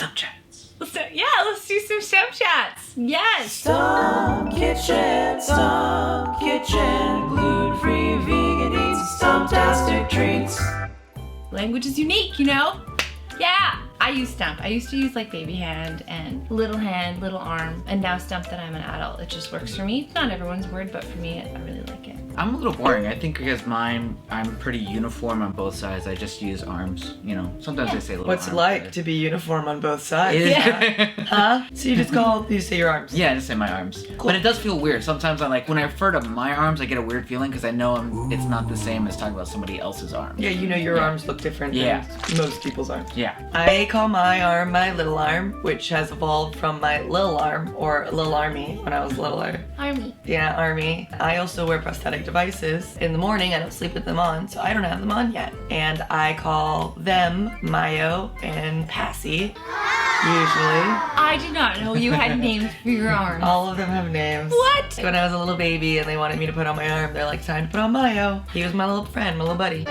Stump Chats. Let's do some Stump Chats. Yes. Stump Kitchen, gluten-free vegan eats, stumptastic treats. Language is unique, you know? Yeah. I use Stump. I used to use like baby hand, little arm, and now Stump that I'm an adult. It just works for me. It's not everyone's word, but for me, I really like it. I'm a little boring. I think because I'm pretty uniform on both sides. I just use arms, you know. Sometimes I say little What's it arms, like but- to be uniform on both sides? Yeah. Huh? So you just say your arms? Yeah, I just say my arms. Cool. But it does feel weird. Sometimes when I refer to my arms, I get a weird feeling because I know it's not the same as talking about somebody else's arms. Yeah, you know your arms look different than most people's arms. Yeah. I call my arm my little arm, which has evolved from my little arm, or little army, when I was littler. Army. Yeah, army. I also wear prosthetic devices. In the morning, I don't sleep with them on, so I don't have them on yet. And I call them Mayo and Passy, usually. I did not know you had names for your arms. All of them have names. What? When I was a little baby and they wanted me to put on my arm, they're like, time to put on Mayo. He was my little friend, my little buddy.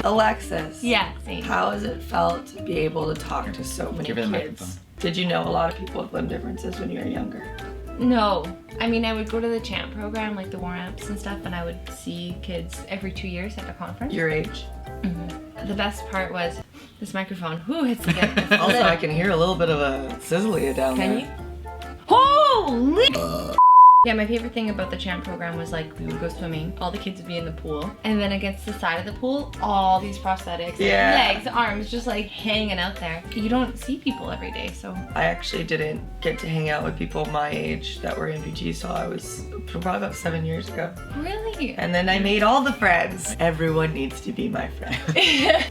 Alexis. Yeah, same. How has it felt to be able to talk to so many Give her the kids? microphone. Did you know a lot of people with limb differences when you were younger? No. I mean, I would go to the CHAMP program, like the warm-ups and stuff, and I would see kids every 2 years at the conference. Your age? Mm-hmm. The best part was this microphone. Who hits the good? Also, I can hear a little bit of a sizzly down there. Can you? Holy! Yeah, my favorite thing about the CHAMP program was like we would go swimming, all the kids would be in the pool, and then against the side of the pool, all these prosthetics, like legs, arms, just like hanging out there. You don't see people every day, so. I actually didn't get to hang out with people my age that were amputees, so I was probably about 7 years ago. Really? And then I made all the friends. Everyone needs to be my friend.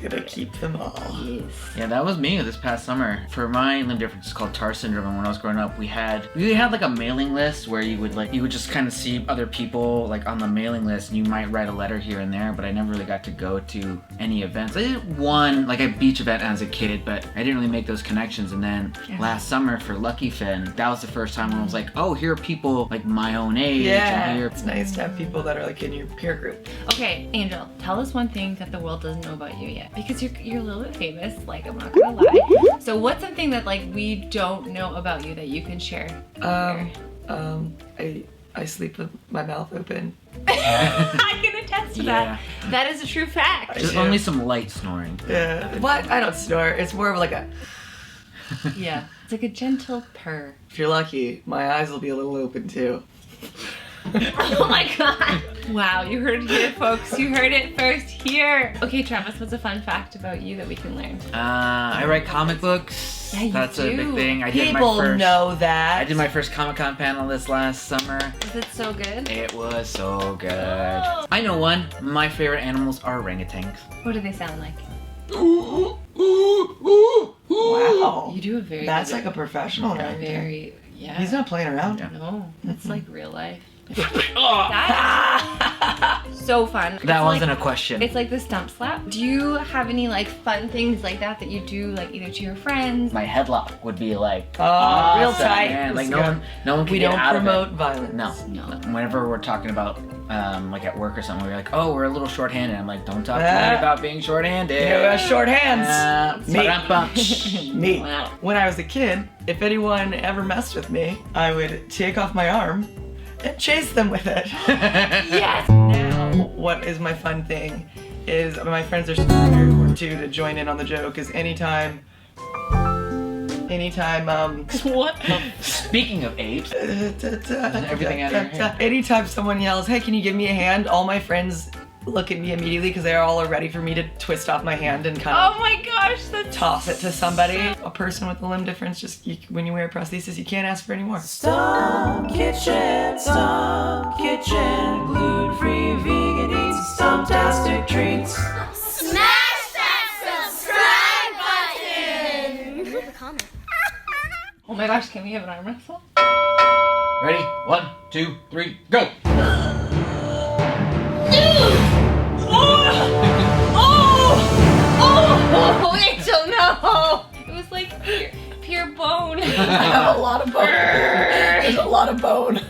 Gonna keep them all. Yes. Yeah, that was me this past summer. For my limb difference, it's called TAR syndrome. And when I was growing up, we had like a mailing list where you would just kind of see other people like on the mailing list, and you might write a letter here and there. But I never really got to go to any events. I did one like a beach event as a kid, but I didn't really make those connections. And then last summer for Lucky Fin, that was the first time when I was like, oh, here are people like my own age. Yeah, And here. it's nice to have people that are like in your peer group. Okay, Angel, tell us one thing that the world doesn't know about you yet, because you're a little bit famous. Like, I'm not gonna lie. So what's something that like we don't know about you that you can share? I sleep with my mouth open. I can attest to that. That is a true fact. Just only some light snoring. Yeah. What? I don't snore. It's more of like a. Yeah, it's like a gentle purr. If you're lucky, my eyes will be a little open too. Oh my god. Wow, you heard it here, folks. You heard it first here. Okay, Travis, what's a fun fact about you that we can learn? I write comic books. Yeah, you That's do. a big thing. People know that. I did my first Comic-Con panel this last summer. Was it so good? It was so good. I know one. My favorite animals are orangutans. What do they sound like? Wow. You do a very That's good like a professional right there. very, yeah. He's not playing around. No, that's like real life. Oh, That's so fun. that wasn't a question. It's like the stump slap. Do you have any like fun things like that you do like either to your friends? My headlock would be like real awesome, tight. man. Like Let's no one can We get don't out promote of it. violence. No. No. Whenever we're talking about like at work or something, we're like, oh, we're a little shorthanded. I'm like, don't talk to me about being shorthanded. You have short hands. Me. Me. Me. Wow. When I was a kid, if anyone ever messed with me, I would take off my arm and chase them with it. Yes. Now, what is my fun thing is my friends are super weird too to join in on the joke. Is anytime. What? Speaking of apes, everything out of your hair. Anytime someone yells, "Hey, can you give me a hand?" all my friends look at me immediately because they all are ready for me to twist off my hand and kind of Oh my gosh, that's toss it to somebody. A person with a limb difference, just when you wear a prosthesis, you can't ask for any more. Stump Kitchen, gluten-free vegan eats, stumptastic treats. Smash that subscribe button! Leave a comment. Oh my gosh, can we have an arm wrestle? Ready? 1, 2, 3, go! Oh, Angel, no! It was like pure bone. I have a lot of bone. There's a lot of bone.